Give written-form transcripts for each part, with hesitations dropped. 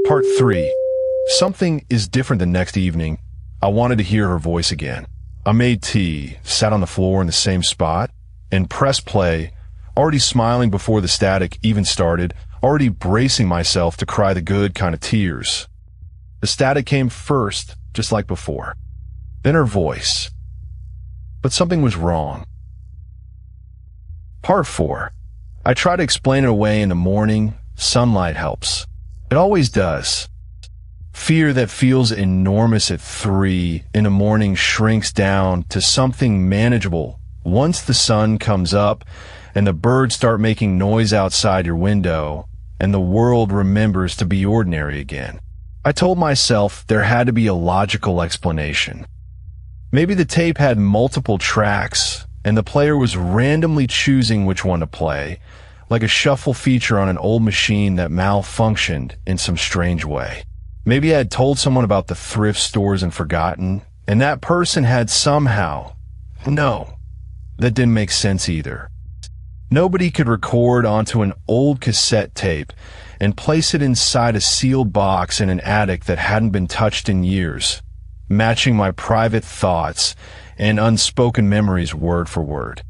Part 3. Something is different the next evening. I wanted to hear her voice again. I made tea, sat on the floor in the same spot, and pressed play, already smiling before the static even started, already bracing myself to cry the good kind of tears. The static came first, just like before. Then her voice. But something was wrong. Part 4. I try to explain it away in the morning. Sunlight helps. It always does. Fear that feels enormous at 3 in the morning shrinks down to something manageable once the sun comes up and the birds start making noise outside your window and the world remembers to be ordinary again. I told myself there had to be a logical explanation. Maybe the tape had multiple tracks and the player was randomly choosing which one to play, like a shuffle feature on an old machine that malfunctioned in some strange way. Maybe I had told someone about the thrift stores and forgotten, and that person had somehow... No, that didn't make sense either. Nobody could record onto an old cassette tape and place it inside a sealed box in an attic that hadn't been touched in years, matching my private thoughts and unspoken memories word for word.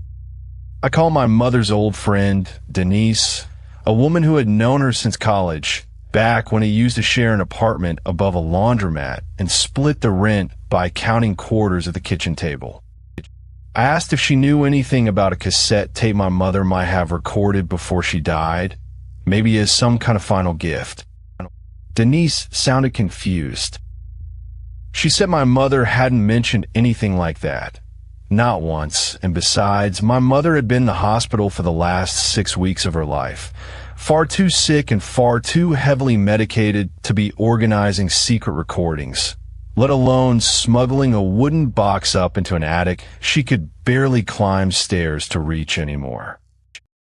I called my mother's old friend, Denise, a woman who had known her since college, back when he used to share an apartment above a laundromat and split the rent by counting quarters at the kitchen table. I asked if she knew anything about a cassette tape my mother might have recorded before she died, maybe as some kind of final gift. Denise sounded confused. She said my mother hadn't mentioned anything like that. Not once, and besides, my mother had been in the hospital for the last 6 weeks of her life, far too sick and far too heavily medicated to be organizing secret recordings, let alone smuggling a wooden box up into an attic she could barely climb stairs to reach anymore.